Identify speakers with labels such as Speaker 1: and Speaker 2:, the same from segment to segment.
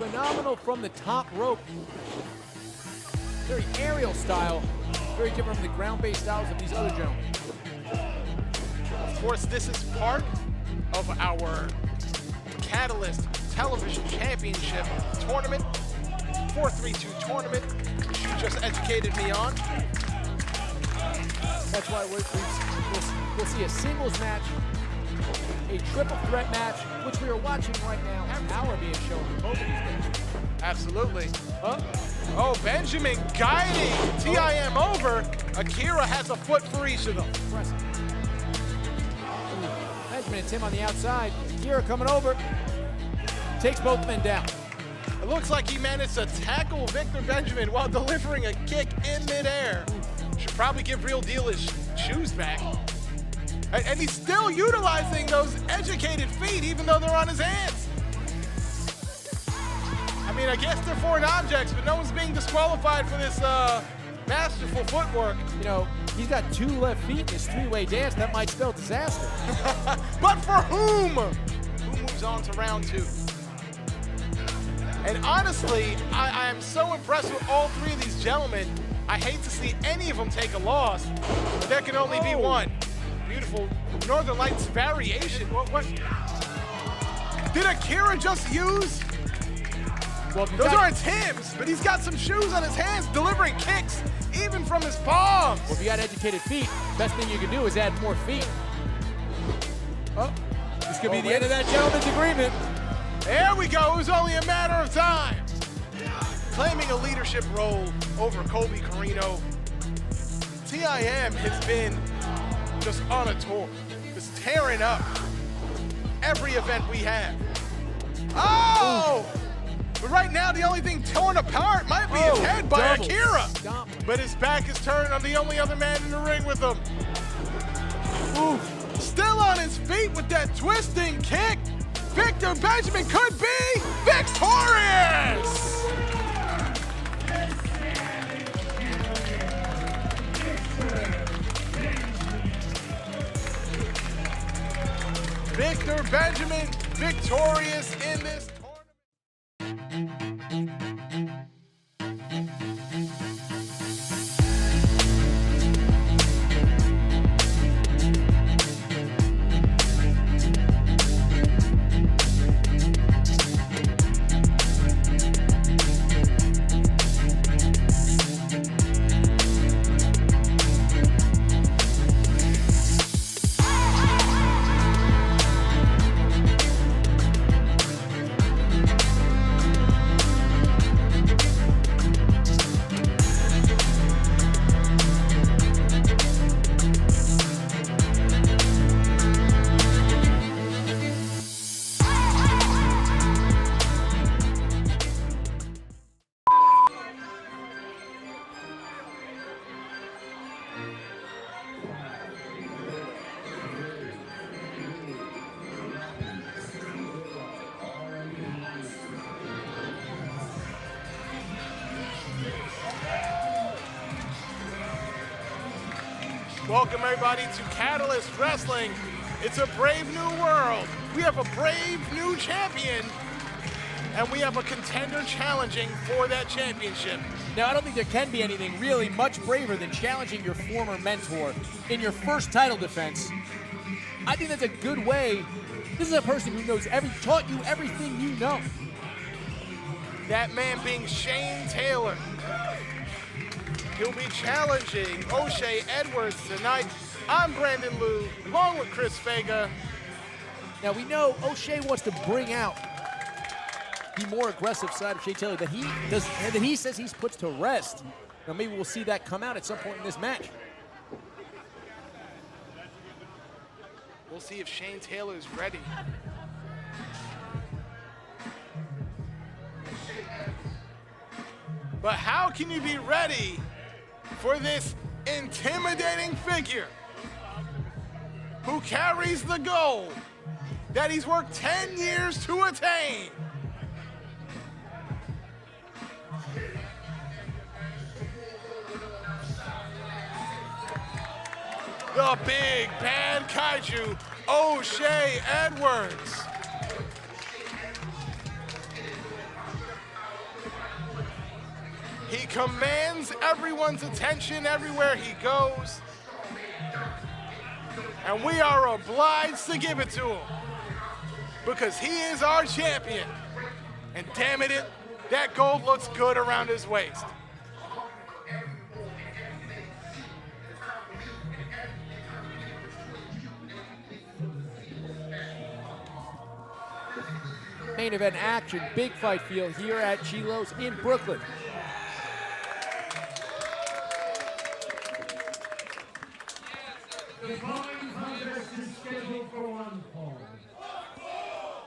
Speaker 1: phenomenal from the top rope. Very aerial style, very different from the ground-based styles of these other gentlemen.
Speaker 2: Of course, this is part of our Catalyst Television Championship tournament, 432 tournament, which you just educated me on.
Speaker 1: That's why we'll see a singles match, a triple threat match, which we are watching right now. Hour being shown for both of these guys.
Speaker 2: Absolutely. Huh? Oh, Benjamin guiding TIM over. Akira has a foot for each of them.
Speaker 1: Benjamin and Tim on the outside. Akira coming over. Takes both men down.
Speaker 2: It looks like he managed to tackle Victor Benjamin while delivering a kick in midair. Should probably give Real Deal his shoes back. And he's still utilizing those educated feet even though they're on his hands. I mean, I guess they're foreign objects, but no one's being disqualified for this masterful footwork.
Speaker 1: You know, he's got 2 left feet in his 3-way dance. That might spell disaster.
Speaker 2: But for whom? Who moves on to round 2? And honestly, I am so impressed with all 3 of these gentlemen. I hate to see any of them take a loss, but there can only be one. Beautiful Northern Lights variation. What? Did Akira just use? Well, those aren't Tim's, but he's got some shoes on his hands, delivering kicks even from his palms.
Speaker 1: Well, if you got educated feet, best thing you can do is add more feet. Oh, this could be the end of that gentleman's agreement.
Speaker 2: There we go. It was only a matter of time. Claiming a leadership role over Colby Carino, TIM has been just on a tour, just tearing up every event we have. Oh! But right now, the only thing torn apart might be his head by Akira. But his back is turned on the only other man in the ring with him. Oof. Still on his feet with that twisting kick. Victor Benjamin could be victorious! Victor Benjamin victorious in this tournament. Welcome everybody to Catalyst Wrestling. It's a brave new world. We have a brave new champion, and we have a contender challenging for that championship.
Speaker 1: Now, I don't think there can be anything really much braver than challenging your former mentor in your first title defense. I think that's a good way. This is a person who knows taught you everything you know.
Speaker 2: That man being Shane Taylor. He'll be challenging O'Shea Edwards tonight. I'm Brandon Liu, along with Chris Vega.
Speaker 1: Now we know O'Shea wants to bring out the more aggressive side of Shane Taylor that he does, and that he says he's puts to rest. Now maybe we'll see that come out at some point in this match.
Speaker 2: We'll see if Shane Taylor's ready. But how can you be ready for this intimidating figure who carries the goal that he's worked 10 years to attain? The Big Bag Kaiju, O'Shea Edwards. He commands everyone's attention everywhere he goes. And we are obliged to give it to him because he is our champion. And damn it, that gold looks good around his waist.
Speaker 1: Main event action, big fight field here at Chilo's in Brooklyn.
Speaker 3: The following contest is scheduled for one fall,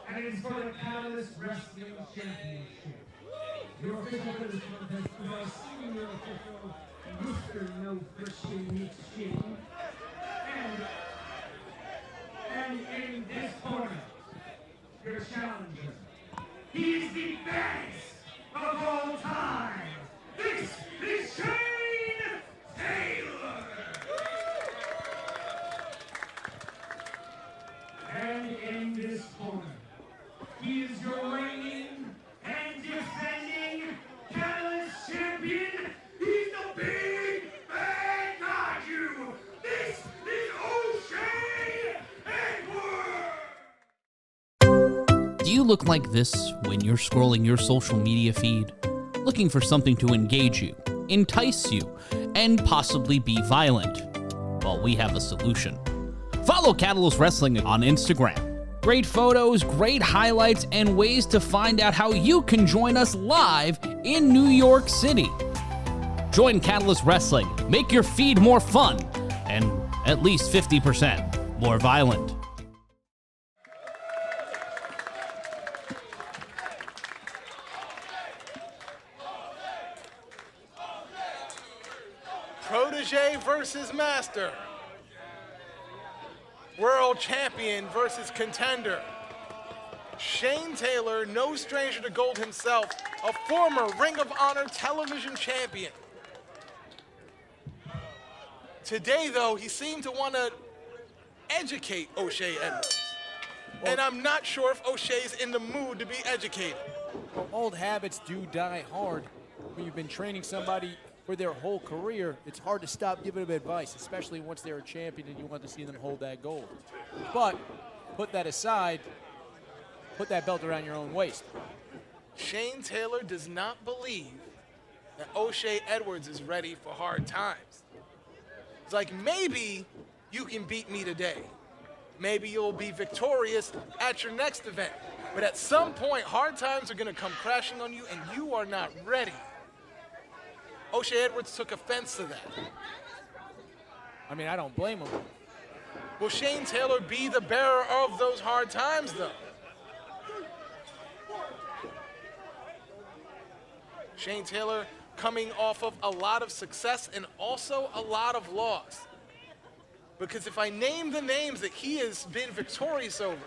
Speaker 3: and it is for the Catalyst Wrestling Championship. Your official for this contest is our senior official, Mr. No Christian Meets Shane. And in this corner, your challenger. He is the best of all time. This is Shane Taylor. And in this corner, he is your reigning and defending Catalyst champion. He's the Big Bag Kaiji. This is O'Shea Edwards.
Speaker 4: Do you look like this when you're scrolling your social media feed? Looking for something to engage you, entice you, and possibly be violent? Well, we have a solution. Follow Catalyst Wrestling on Instagram. Great photos, great highlights, and ways to find out how you can join us live in New York City. Join Catalyst Wrestling, make your feed more fun, and at least 50% more violent.
Speaker 2: Protege versus master. World champion versus contender. Shane Taylor, no stranger to gold himself, a former Ring of Honor television champion. Today, though, he seemed to want to educate O'Shea Edwards. And I'm not sure if O'Shea's in the mood to be educated.
Speaker 1: Well, old habits do die hard. When you've been training somebody for their whole career, it's hard to stop giving them advice, especially once they're a champion and you want to see them hold that gold. But put that aside, put that belt around your own waist.
Speaker 2: Shane Taylor does not believe that O'Shea Edwards is ready for hard times. It's like, maybe you can beat me today. Maybe you'll be victorious at your next event. But at some point, hard times are gonna come crashing on you and you are not ready. O'Shea Edwards took offense to that.
Speaker 1: I mean, I don't blame him.
Speaker 2: Will Shane Taylor be the bearer of those hard times, though? Shane Taylor coming off of a lot of success and also a lot of loss. Because if I name the names that he has been victorious over,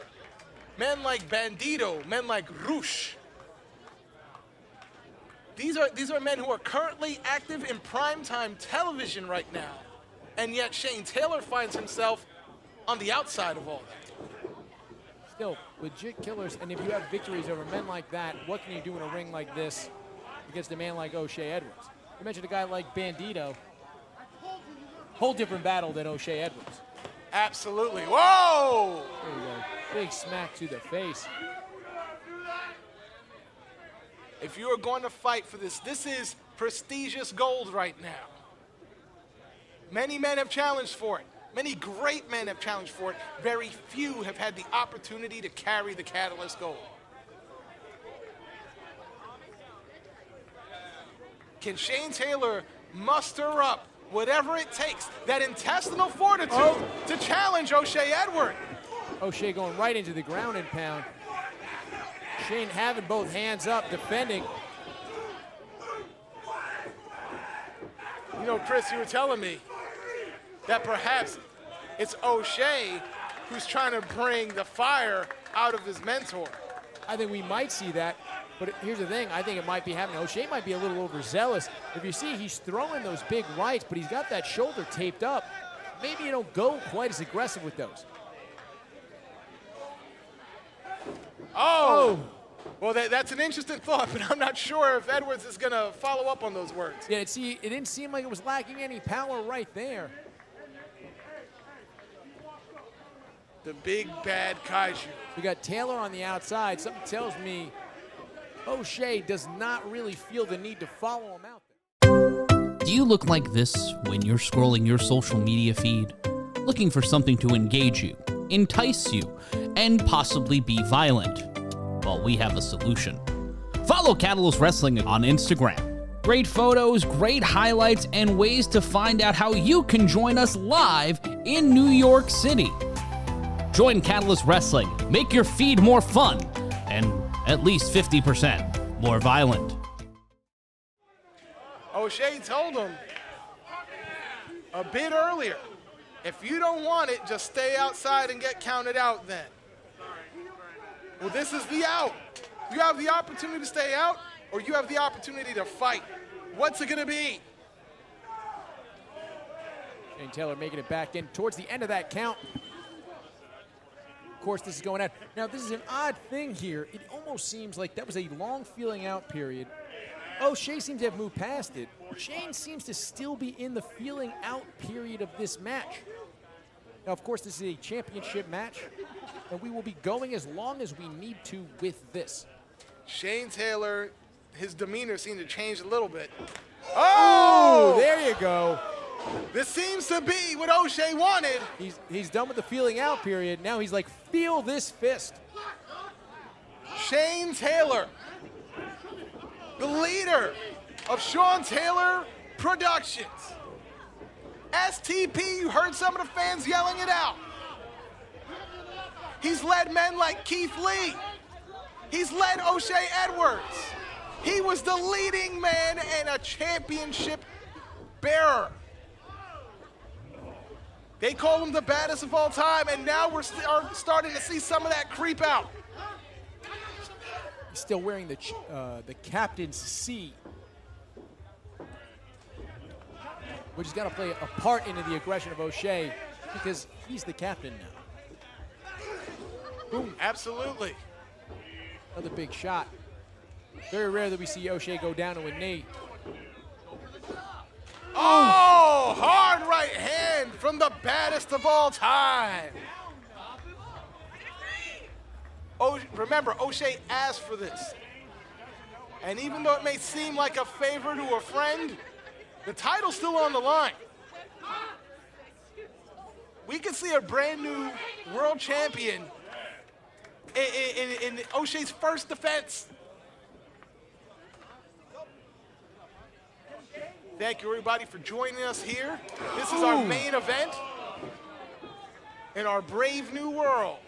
Speaker 2: men like Bandito, men like Rush, these are men who are currently active in primetime television right now. And yet Shane Taylor finds himself on the outside of all that.
Speaker 1: Still, legit killers, and if you have victories over men like that, what can you do in a ring like this against a man like O'Shea Edwards? You mentioned a guy like Bandito. Whole different battle than O'Shea Edwards.
Speaker 2: Absolutely. Whoa!
Speaker 1: There you go. Big smack to the face.
Speaker 2: If you are going to fight for this, this is prestigious gold right now. Many men have challenged for it. Many great men have challenged for it. Very few have had the opportunity to carry the Catalyst gold. Can Shane Taylor muster up whatever it takes, that intestinal fortitude to challenge O'Shea Edwards?
Speaker 1: O'Shea going right into the ground and pound. Shane having both hands up, defending.
Speaker 2: You know, Chris, you were telling me that perhaps it's O'Shea who's trying to bring the fire out of his mentor.
Speaker 1: I think we might see that, but here's the thing. I think it might be happening. O'Shea might be a little overzealous. If you see, he's throwing those big rights, but he's got that shoulder taped up. Maybe you don't go quite as aggressive with those.
Speaker 2: Oh! Well, that's an interesting thought, but I'm not sure if Edwards is going to follow up on those words.
Speaker 1: Yeah, it didn't seem like it was lacking any power right there.
Speaker 2: The Big Bag Kaiji.
Speaker 1: We got Taylor on the outside. Something tells me O'Shea does not really feel the need to follow him out there.
Speaker 4: Do you look like this when you're scrolling your social media feed? Looking for something to engage you, entice you, and possibly be violent? Well, we have a solution. Follow Catalyst Wrestling on Instagram. Great photos, great highlights, and ways to find out how you can join us live in New York City. Join Catalyst Wrestling, make your feed more fun, and at least 50% more violent.
Speaker 2: O'Shea told him a bit earlier, if you don't want it, just stay outside and get counted out then. Well, this is the out. You have the opportunity to stay out, or you have the opportunity to fight. What's it gonna be?
Speaker 1: Shane Taylor making it back in towards the end of that count. Of course, this is going out. Now, this is an odd thing here. It almost seems like that was a long feeling out period. O'Shea seems to have moved past it. Shane seems to still be in the feeling out period of this match. Now, of course, this is a championship match, and we will be going as long as we need to with this.
Speaker 2: Shane Taylor, his demeanor seemed to change a little bit.
Speaker 1: Oh, there you go.
Speaker 2: This seems to be what O'Shea wanted.
Speaker 1: He's done with the feeling out period. Now he's like, feel this fist.
Speaker 2: Shane Taylor, the leader of Sean Taylor Productions. STP, you heard some of the fans yelling it out. He's led men like Keith Lee. He's led O'Shea Edwards. He was the leading man and a championship bearer. They call him the baddest of all time, and now we're starting to see some of that creep out.
Speaker 1: He's still wearing the captain's C, which has got to play a part into the aggression of O'Shea because he's the captain now. Boom.
Speaker 2: Absolutely.
Speaker 1: Another big shot. Very rare that we see O'Shea go down to a knee.
Speaker 2: Oh, hard right hand from the baddest of all time. Remember, O'Shea asked for this. And even though it may seem like a favor to a friend, the title's still on the line. We could see a brand new world champion in O'Shea's first defense. Thank you, everybody, for joining us here. This is our main event in our brave new world.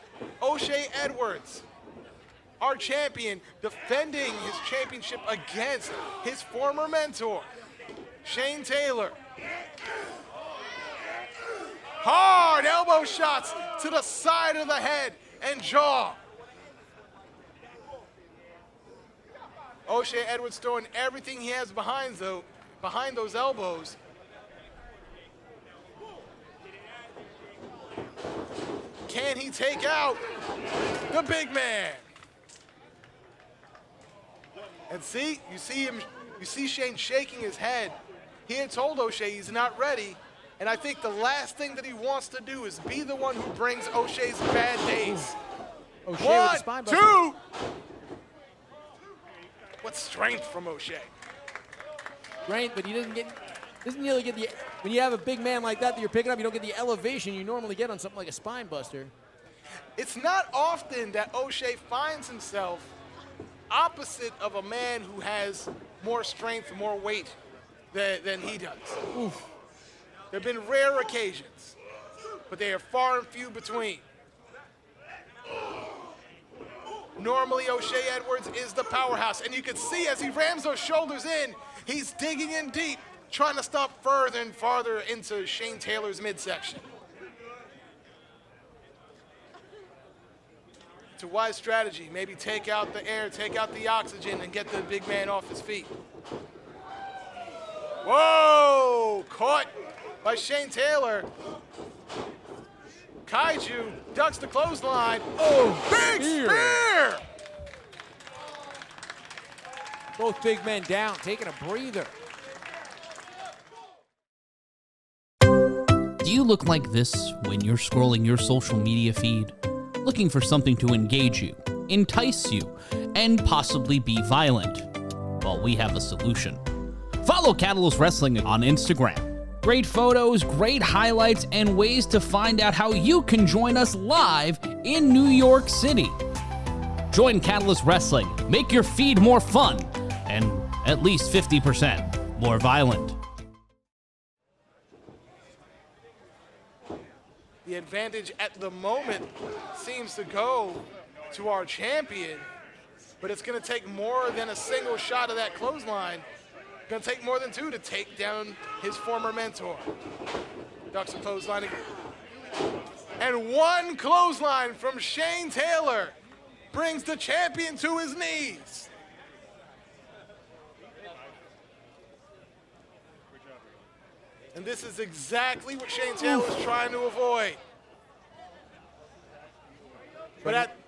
Speaker 2: O'Shea Edwards, our champion, defending his championship against his former mentor, Shane Taylor. Hard elbow shots to the side of the head and jaw. O'Shea Edwards throwing everything he has behind those elbows. Can he take out the big man? And see, you see Shane shaking his head. He had told O'Shea he's not ready, and I think the last thing that he wants to do is be the one who brings O'Shea's bad days.
Speaker 1: O'Shea with the spine
Speaker 2: One,
Speaker 1: buster.
Speaker 2: two. What strength from O'Shea.
Speaker 1: Right, but he doesn't really get the, when you have a big man like that you're picking up, you don't get the elevation you normally get on something like a spine buster.
Speaker 2: It's not often that O'Shea finds himself opposite of a man who has more strength, more weight than he does.
Speaker 1: Oof.
Speaker 2: There have been rare occasions, but they are far and few between. Normally, O'Shea Edwards is the powerhouse, and you can see as he rams those shoulders in, he's digging in deep, trying to stop further and farther into Shane Taylor's midsection. It's a wise strategy. Maybe take out the air, take out the oxygen, and get the big man off his feet. Whoa! Caught by Shane Taylor. Kaiju ducks the clothesline.
Speaker 1: Oh,
Speaker 2: Big spear!
Speaker 1: Both big men down, taking a breather.
Speaker 4: Do you look like this when you're scrolling your social media feed? Looking for something to engage you, entice you, and possibly be violent? Well, we have a solution. Follow Catalyst Wrestling on Instagram. Great photos, great highlights, and ways to find out how you can join us live in New York City. Join Catalyst Wrestling, make your feed more fun, and at least 50% more violent.
Speaker 2: The advantage at the moment seems to go to our champion, but it's going to take more than a single shot of that clothesline. Going to take more than two to take down his former mentor. Ducks a clothesline. And one clothesline from Shane Taylor brings the champion to his knees. And this is exactly what Shane Taylor is trying to avoid.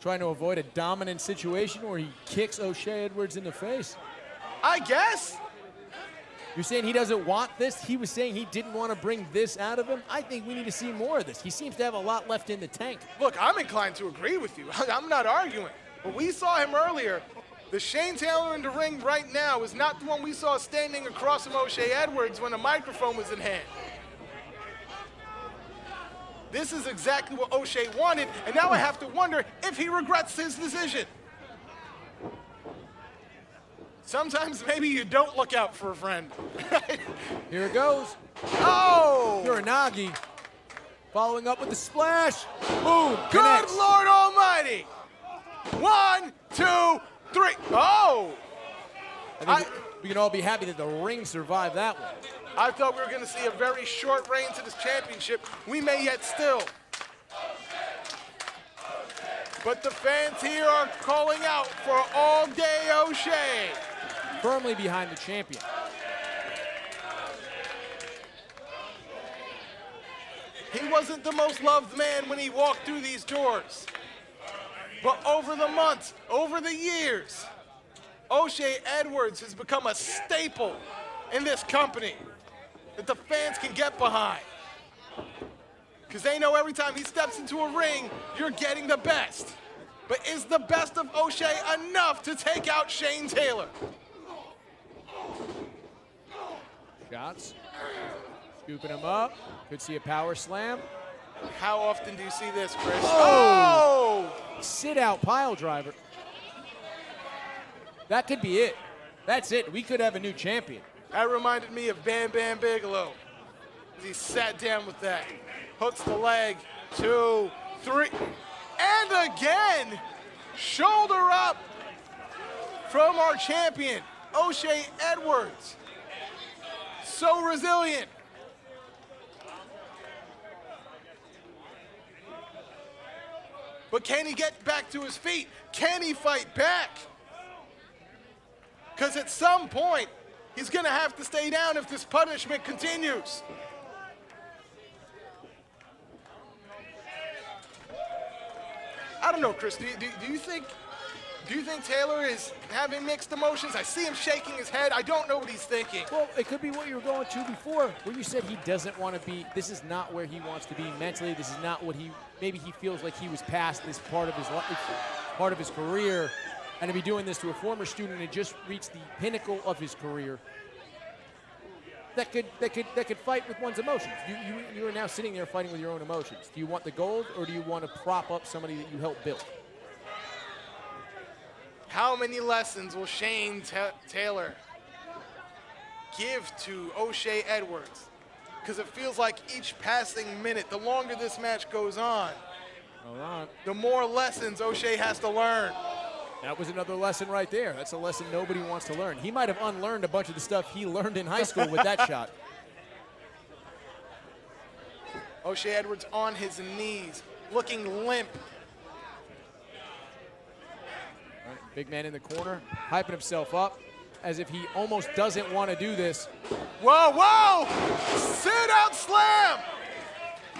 Speaker 1: Trying to avoid a dominant situation where he kicks O'Shea Edwards in the face.
Speaker 2: I guess.
Speaker 1: You're saying he doesn't want this? He was saying he didn't want to bring this out of him? I think we need to see more of this. He seems to have a lot left in the tank.
Speaker 2: Look, I'm inclined to agree with you. I'm not arguing. But we saw him earlier. The Shane Taylor in the ring right now is not the one we saw standing across from O'Shea Edwards when a microphone was in hand. This is exactly what O'Shea wanted, and now I have to wonder if he regrets his decision. Sometimes maybe you don't look out for a friend.
Speaker 1: Here it goes.
Speaker 2: Oh!
Speaker 1: Uranagi following up with the splash. Boom!
Speaker 2: Good
Speaker 1: Connects.
Speaker 2: Lord Almighty! 1, 2, 3. Oh!
Speaker 1: I think we can all be happy that the ring survived that one.
Speaker 2: I thought we were going to see a very short reign to this championship. We may yet still. But the fans here are calling out for All Day O'Shea.
Speaker 1: Firmly behind the champion.
Speaker 2: He wasn't the most loved man when he walked through these doors. But over the months, over the years, O'Shea Edwards has become a staple in this company that the fans can get behind. Because they know every time he steps into a ring, you're getting the best. But is the best of O'Shea enough to take out Shane Taylor?
Speaker 1: Shots. Scooping him up. Could see a power slam.
Speaker 2: How often do you see this, Chris?
Speaker 1: Oh! Sit out pile driver. That could be it. That's it. We could have a new champion.
Speaker 2: That reminded me of Bam Bam Bigelow. He sat down with that. Hooks the leg. 2, 3. And again, shoulder up from our champion, O'Shea Edwards. So resilient. But can he get back to his feet? Can he fight back? Because at some point, he's going to have to stay down if this punishment continues. I don't know, Chris. Do you think Taylor is having mixed emotions? I see him shaking his head. I don't know what he's thinking.
Speaker 1: Well, it could be what you were going to before, where you said he doesn't want to be, this is not where he wants to be mentally. This is not what maybe he feels like he was past this part of his life, part of his career, and to be doing this to a former student and just reached the pinnacle of his career. That could fight with one's emotions. You are now sitting there fighting with your own emotions. Do you want the gold, or do you want to prop up somebody that you helped build?
Speaker 2: How many lessons will Shane Taylor give to O'Shea Edwards? Because it feels like each passing minute, the longer this match goes on, the more lessons O'Shea has to learn.
Speaker 1: That was another lesson right there. That's a lesson nobody wants to learn. He might have unlearned a bunch of the stuff he learned in high school with that shot.
Speaker 2: O'Shea Edwards on his knees, looking limp.
Speaker 1: All right, big man in the corner, hyping himself up as if he almost doesn't want to do this.
Speaker 2: Whoa, whoa! Sit out slam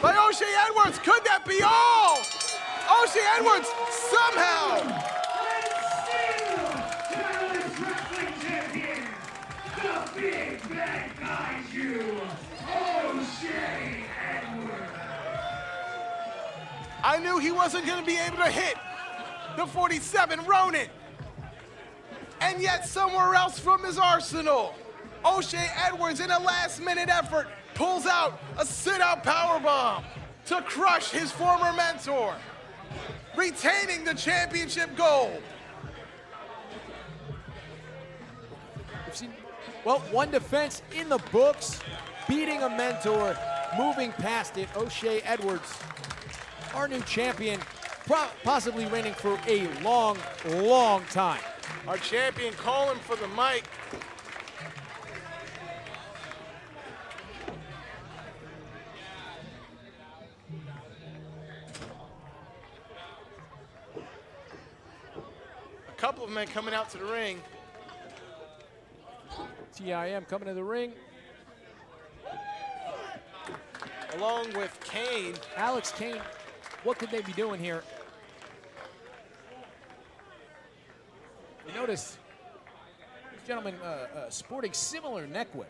Speaker 2: by O'Shea Edwards. Could that be all? O'Shea Edwards somehow
Speaker 3: Big Bag Kaiji, O'Shea Edwards.
Speaker 2: I knew he wasn't going to be able to hit the 47 Ronin. And yet somewhere else from his arsenal, O'Shea Edwards, in a last-minute effort, pulls out a sit-out powerbomb to crush his former mentor, retaining the championship gold.
Speaker 1: We've seen, well, one defense in the books, beating a mentor, moving past it. O'Shea Edwards, our new champion, possibly reigning for a long, long time.
Speaker 2: Our champion calling for the mic. A couple of men coming out to the ring.
Speaker 1: TIM coming to the ring.
Speaker 2: Along with Kane.
Speaker 1: Alex Kane, what could they be doing here? You notice this gentleman sporting similar neckwear.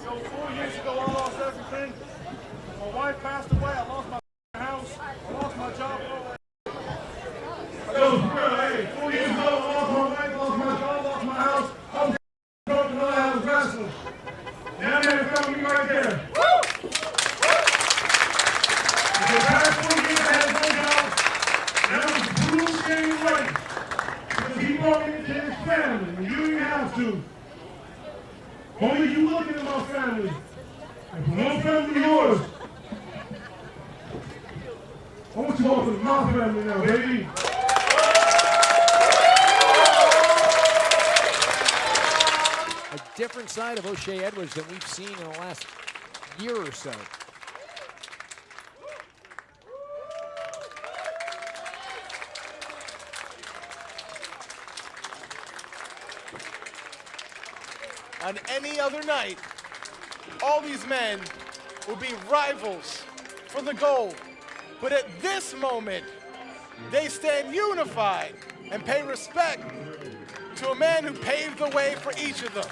Speaker 5: So 4 years ago, I lost everything. My wife passed away. I lost my house. I lost my job. Hey, 4 years ago, I lost my wife, lost my job, lost my house. I'm broken. All I have is wrestling. Now they found me right there. For the past 4 years, I had no job. That was a brutal, scary way. Because he brought me into his family, and you didn't have to. Only you looking at my family. And from one family to yours. I want you all to my family now, baby.
Speaker 1: A different side of O'Shea Edwards than we've seen in the last year or so.
Speaker 2: On any other night, all these men will be rivals for the gold. But at this moment, they stand unified and pay respect to a man who paved the way for each of them.